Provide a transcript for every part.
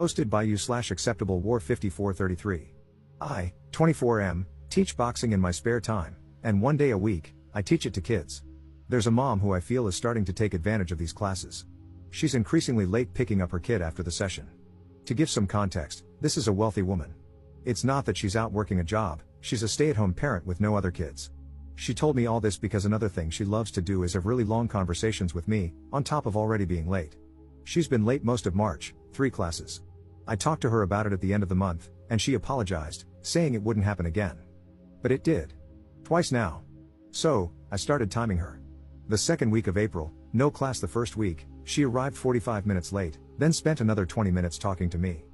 Hosted by you/acceptable war 5433. I, 24M, teach boxing in my spare time, and one day a week, I teach it to kids. There's a mom who I feel is starting to take advantage of these classes. She's increasingly late picking up her kid after the session. To give some context, this is a wealthy woman. It's not that she's out working a job, she's a stay-at-home parent with no other kids. She told me all this because another thing she loves to do is have really long conversations with me, on top of already being late. She's been late most of March, 3 classes. I talked to her about it at the end of the month, and she apologized, saying it wouldn't happen again. But it did. Twice now. So, I started timing her. The second week of April, no class the first week, she arrived 45 minutes late, then spent another 20 minutes talking to me.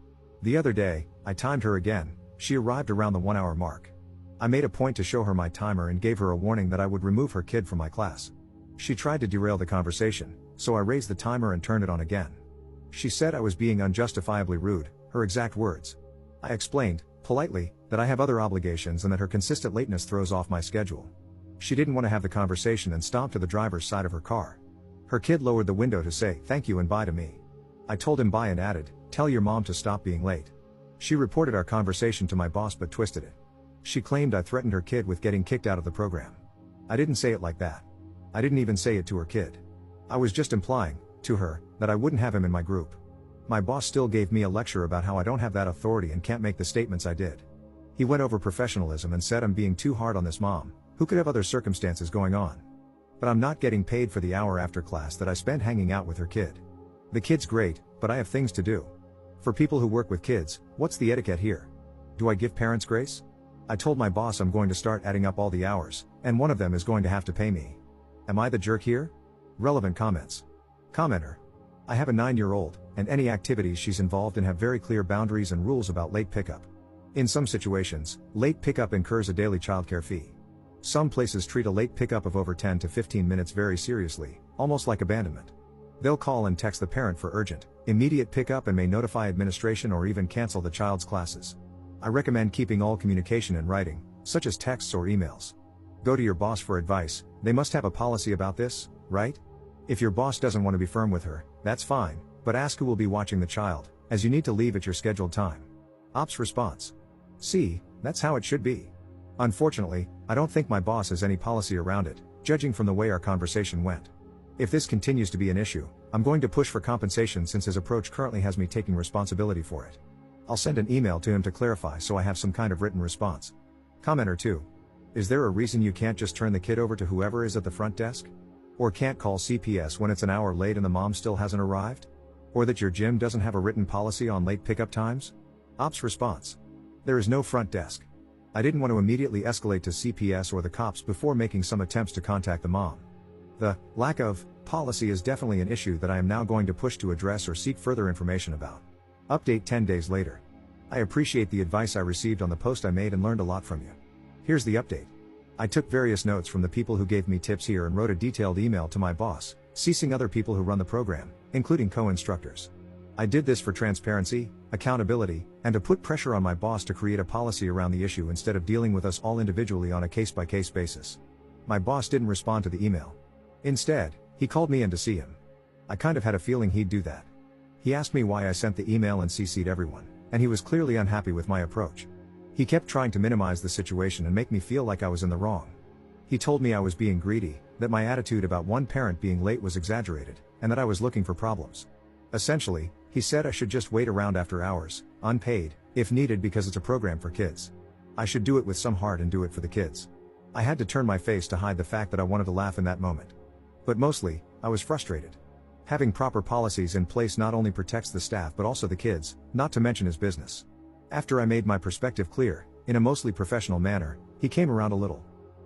The other day, I timed her again, she arrived around the 1 hour mark. I made a point to show her my timer and gave her a warning that I would remove her kid from my class. She tried to derail the conversation, so I raised the timer and turned it on again. She said I was being unjustifiably rude, her exact words. I explained, politely, that I have other obligations and that her consistent lateness throws off my schedule. She didn't want to have the conversation and stomped to the driver's side of her car. Her kid lowered the window to say thank you and bye to me. I told him bye and added, tell your mom to stop being late. She reported our conversation to my boss but twisted it. She claimed I threatened her kid with getting kicked out of the program. I didn't say it like that. I didn't even say it to her kid. I was just implying, to her, that I wouldn't have him in my group. My boss still gave me a lecture about how I don't have that authority and can't make the statements I did. He went over professionalism and said I'm being too hard on this mom, who could have other circumstances going on. But I'm not getting paid for the hour after class that I spend hanging out with her kid. The kid's great, but I have things to do. For people who work with kids, what's the etiquette here? Do I give parents grace? I told my boss I'm going to start adding up all the hours, and one of them is going to have to pay me. Am I the jerk here? Relevant comments. Commenter. I have a 9-year-old, and any activities she's involved in have very clear boundaries and rules about late pickup. In some situations, late pickup incurs a daily childcare fee. Some places treat a late pickup of over 10 to 15 minutes very seriously, almost like abandonment. They'll call and text the parent for urgent, immediate pickup and may notify administration or even cancel the child's classes. I recommend keeping all communication in writing, such as texts or emails. Go to your boss for advice, they must have a policy about this, right? If your boss doesn't want to be firm with her, that's fine, but ask who will be watching the child, as you need to leave at your scheduled time. Ops response. See, that's how it should be. Unfortunately, I don't think my boss has any policy around it, judging from the way our conversation went. If this continues to be an issue, I'm going to push for compensation since his approach currently has me taking responsibility for it. I'll send an email to him to clarify so I have some kind of written response. Commenter 2. Is there a reason you can't just turn the kid over to whoever is at the front desk? Or can't call CPS when it's an hour late and the mom still hasn't arrived? Or that your gym doesn't have a written policy on late pickup times? Ops response. There is no front desk. I didn't want to immediately escalate to CPS or the cops before making some attempts to contact the mom. The lack of policy is definitely an issue that I am now going to push to address or seek further information about. Update 10 days later. I appreciate the advice I received on the post I made and learned a lot from you. Here's the update. I took various notes from the people who gave me tips here and wrote a detailed email to my boss, CCing other people who run the program, including co-instructors. I did this for transparency, accountability, and to put pressure on my boss to create a policy around the issue instead of dealing with us all individually on a case-by-case basis. My boss didn't respond to the email. Instead, he called me in to see him. I kind of had a feeling he'd do that. He asked me why I sent the email and CC'd everyone, and he was clearly unhappy with my approach. He kept trying to minimize the situation and make me feel like I was in the wrong. He told me I was being greedy, that my attitude about one parent being late was exaggerated, and that I was looking for problems. Essentially, he said I should just wait around after hours, unpaid, if needed because it's a program for kids. I should do it with some heart and do it for the kids. I had to turn my face to hide the fact that I wanted to laugh in that moment. But mostly, I was frustrated. Having proper policies in place not only protects the staff but also the kids, not to mention his business. After I made my perspective clear, in a mostly professional manner, he came around a little.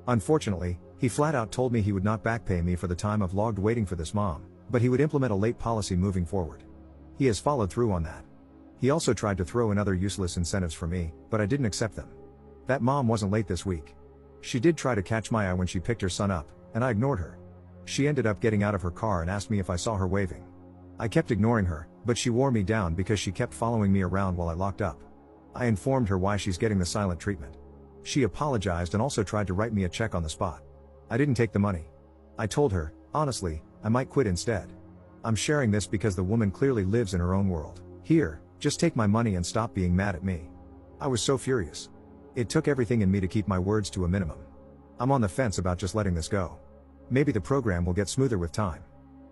Unfortunately, he flat out told me he would not back pay me for the time I've logged waiting for this mom, but he would implement a late policy moving forward. He has followed through on that. He also tried to throw in other useless incentives for me, but I didn't accept them. That mom wasn't late this week. She did try to catch my eye when she picked her son up, and I ignored her. She ended up getting out of her car and asked me if I saw her waving. I kept ignoring her, but she wore me down because she kept following me around while I locked up. I informed her why she's getting the silent treatment. She apologized and also tried to write me a check on the spot. I didn't take the money. I told her, honestly, I might quit instead. I'm sharing this because the woman clearly lives in her own world. Here, Just take my money and stop being mad at me. I was so furious. It took everything in me to keep my words to a minimum. I'm on the fence about just letting this go. Maybe the program will get smoother with time.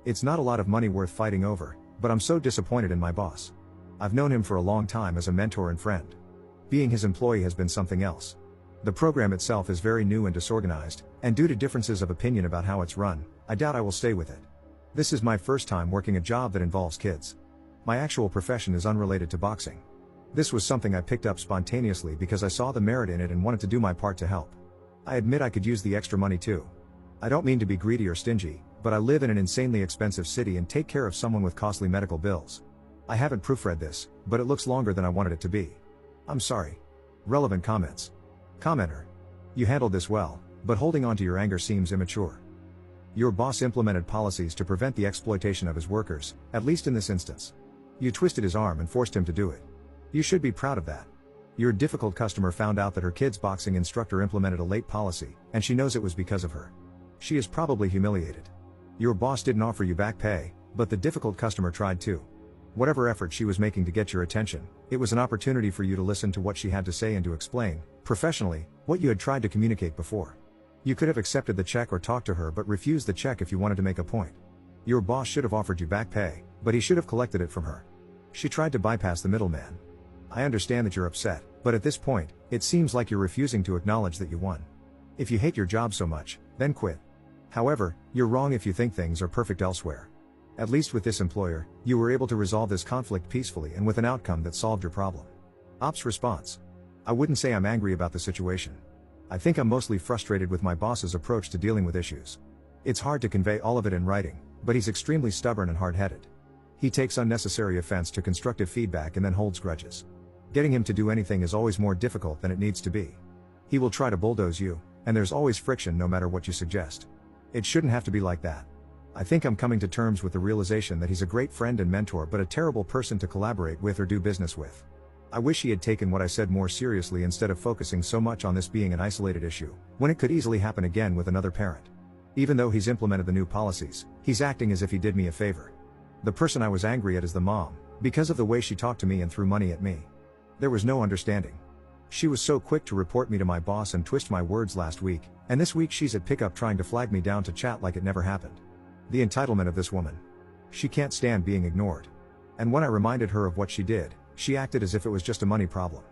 It's not a lot of money worth fighting over, but I'm so disappointed in my boss. I've known him for a long time as a mentor and friend. Being his employee has been something else. The program itself is very new and disorganized, and due to differences of opinion about how it's run, I doubt I will stay with it. This is my first time working a job that involves kids. My actual profession is unrelated to boxing. This was something I picked up spontaneously because I saw the merit in it and wanted to do my part to help. I admit I could use the extra money too. I don't mean to be greedy or stingy, but I live in an insanely expensive city and take care of someone with costly medical bills. I haven't proofread this, but it looks longer than I wanted it to be. I'm sorry. Relevant comments. Commenter. You handled this well, but holding on to your anger seems immature. Your boss implemented policies to prevent the exploitation of his workers, at least in this instance. You twisted his arm and forced him to do it. You should be proud of that. Your difficult customer found out that her kid's boxing instructor implemented a late policy, and she knows it was because of her. She is probably humiliated. Your boss didn't offer you back pay, but the difficult customer tried to. Whatever effort she was making to get your attention, it was an opportunity for you to listen to what she had to say and to explain, professionally, what you had tried to communicate before. You could have accepted the check or talked to her but refused the check if you wanted to make a point. Your boss should have offered you back pay, but he should have collected it from her. She tried to bypass the middleman. I understand that you're upset, but at this point, it seems like you're refusing to acknowledge that you won. If you hate your job so much, then quit. However, you're wrong if you think things are perfect elsewhere. At least with this employer, you were able to resolve this conflict peacefully and with an outcome that solved your problem. Ops response. I wouldn't say I'm angry about the situation. I think I'm mostly frustrated with my boss's approach to dealing with issues. It's hard to convey all of it in writing, but he's extremely stubborn and hard-headed. He takes unnecessary offense to constructive feedback and then holds grudges. Getting him to do anything is always more difficult than it needs to be. He will try to bulldoze you, and there's always friction no matter what you suggest. It shouldn't have to be like that. I think I'm coming to terms with the realization that he's a great friend and mentor but a terrible person to collaborate with or do business with. I wish he had taken what I said more seriously instead of focusing so much on this being an isolated issue, when it could easily happen again with another parent. Even though he's implemented the new policies, he's acting as if he did me a favor. The person I was angry at is the mom, because of the way she talked to me and threw money at me. There was no understanding. She was so quick to report me to my boss and twist my words last week, and this week she's at pickup trying to flag me down to chat like it never happened. The entitlement of this woman. She can't stand being ignored. And when I reminded her of what she did, she acted as if it was just a money problem.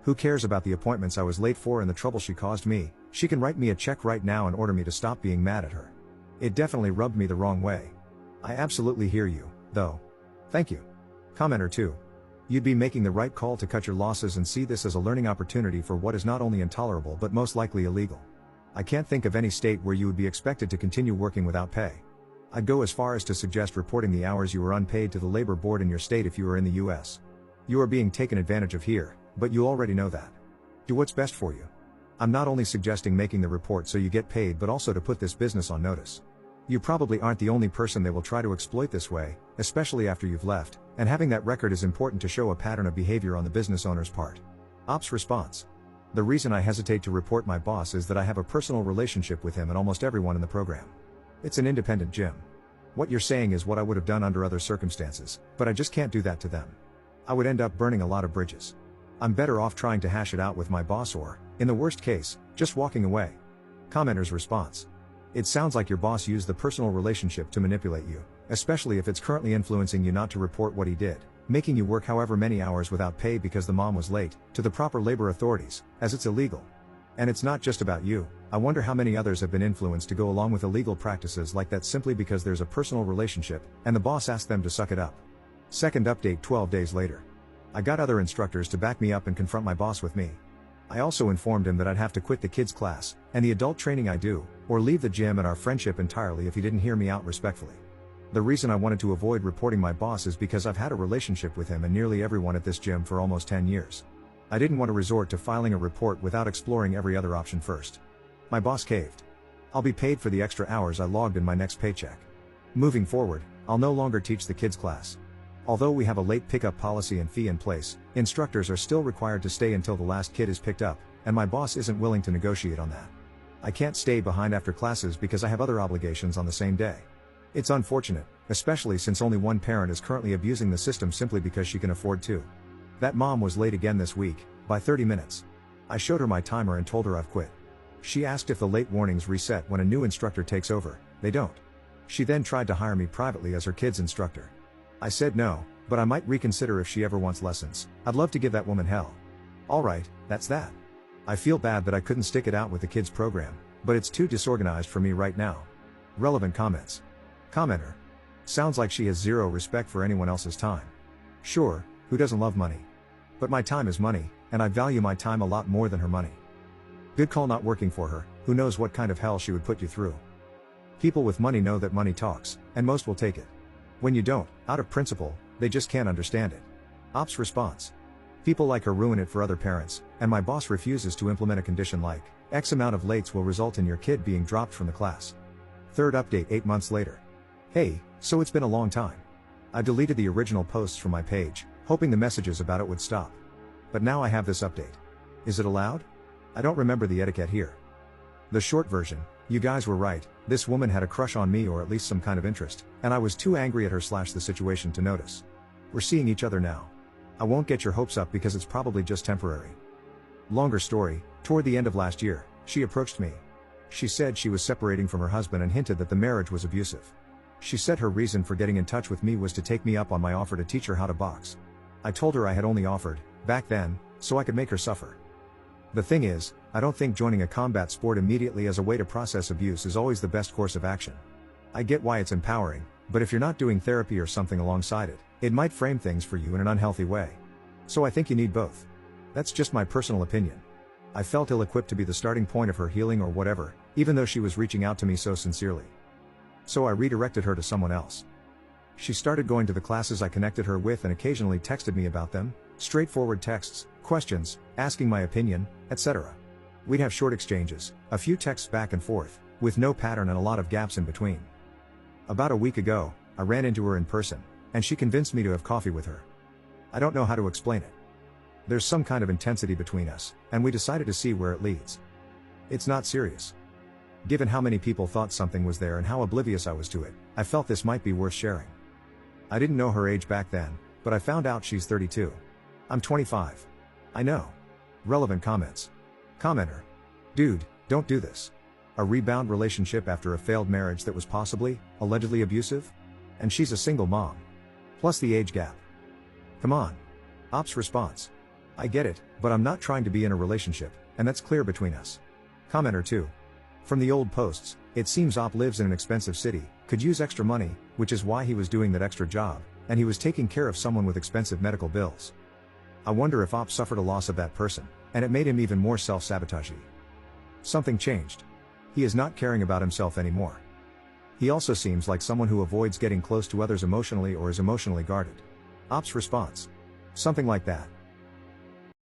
Who cares about the appointments I was late for and the trouble she caused me? She can write me a check right now and order me to stop being mad at her. It definitely rubbed me the wrong way. I absolutely hear you, though. Thank you. Commenter 2. You'd be making the right call to cut your losses and see this as a learning opportunity for what is not only intolerable but most likely illegal. I can't think of any state where you would be expected to continue working without pay. I'd go as far as to suggest reporting the hours you were unpaid to the labor board in your state if you were in the US. You are being taken advantage of here, but you already know that. Do what's best for you. I'm not only suggesting making the report so you get paid but also to put this business on notice. You probably aren't the only person they will try to exploit this way, especially after you've left, and having that record is important to show a pattern of behavior on the business owner's part. Ops response. The reason I hesitate to report my boss is that I have a personal relationship with him and almost everyone in the program. It's an independent gym. What you're saying is what I would have done under other circumstances, but I just can't do that to them. I would end up burning a lot of bridges. I'm better off trying to hash it out with my boss or, in the worst case, just walking away. Commenter's response. It sounds like your boss used the personal relationship to manipulate you, especially if it's currently influencing you not to report what he did, making you work however many hours without pay because the mom was late, to the proper labor authorities, as it's illegal. And it's not just about you. I wonder how many others have been influenced to go along with illegal practices like that simply because there's a personal relationship, and the boss asked them to suck it up. Second update 12 days later. I got other instructors to back me up and confront my boss with me. I also informed him that I'd have to quit the kids class, and the adult training I do, or leave the gym and our friendship entirely if he didn't hear me out respectfully. The reason I wanted to avoid reporting my boss is because I've had a relationship with him and nearly everyone at this gym for almost 10 years. I didn't want to resort to filing a report without exploring every other option first. My boss caved. I'll be paid for the extra hours I logged in my next paycheck. Moving forward, I'll no longer teach the kids class. Although we have a late pickup policy and fee in place, instructors are still required to stay until the last kid is picked up, and my boss isn't willing to negotiate on that. I can't stay behind after classes because I have other obligations on the same day. It's unfortunate, especially since only one parent is currently abusing the system simply because she can afford to. That mom was late again this week, by 30 minutes. I showed her my timer and told her I've quit. She asked if the late warnings reset when a new instructor takes over. They don't. She then tried to hire me privately as her kid's instructor. I said no, but I might reconsider if she ever wants lessons. I'd love to give that woman hell. Alright, that's that. I feel bad that I couldn't stick it out with the kids program, but it's too disorganized for me right now. Relevant comments. Commenter. Sounds like she has zero respect for anyone else's time. Sure, who doesn't love money? But my time is money, and I value my time a lot more than her money. Good call not working for her, who knows what kind of hell she would put you through. People with money know that money talks, and most will take it. When you don't, out of principle, they just can't understand it. Ops response. People like her ruin it for other parents, and my boss refuses to implement a condition like, X amount of lates will result in your kid being dropped from the class. Third update 8 months later. Hey, so it's been a long time. I deleted the original posts from my page, hoping the messages about it would stop. But now I have this update. Is it allowed? I don't remember the etiquette here. The short version, you guys were right, this woman had a crush on me or at least some kind of interest, and I was too angry at her / the situation to notice. We're seeing each other now. I won't get your hopes up because it's probably just temporary. Longer story, toward the end of last year, she approached me. She said she was separating from her husband and hinted that the marriage was abusive. She said her reason for getting in touch with me was to take me up on my offer to teach her how to box. I told her I had only offered, back then, so I could make her suffer. The thing is, I don't think joining a combat sport immediately as a way to process abuse is always the best course of action. I get why it's empowering, but if you're not doing therapy or something alongside it, it might frame things for you in an unhealthy way. So I think you need both. That's just my personal opinion. I felt ill-equipped to be the starting point of her healing or whatever, even though she was reaching out to me so sincerely. So I redirected her to someone else. She started going to the classes I connected her with and occasionally texted me about them, straightforward texts, questions, asking my opinion, etc. We'd have short exchanges, a few texts back and forth, with no pattern and a lot of gaps in between. About a week ago, I ran into her in person, and she convinced me to have coffee with her. I don't know how to explain it. There's some kind of intensity between us, and we decided to see where it leads. It's not serious. Given how many people thought something was there and how oblivious I was to it, I felt this might be worth sharing. I didn't know her age back then, but I found out she's 32. I'm 25. I know. Relevant comments. Commenter. Dude, don't do this. A rebound relationship after a failed marriage that was possibly, allegedly abusive? And she's a single mom. Plus the age gap. Come on. Ops response. I get it, but I'm not trying to be in a relationship, and that's clear between us. Commenter 2. From the old posts, it seems Op lives in an expensive city, could use extra money, which is why he was doing that extra job, and he was taking care of someone with expensive medical bills. I wonder if Op suffered a loss of that person, and it made him even more self-sabotagey. Something changed. He is not caring about himself anymore. He also seems like someone who avoids getting close to others emotionally or is emotionally guarded. Op's response. Something like that.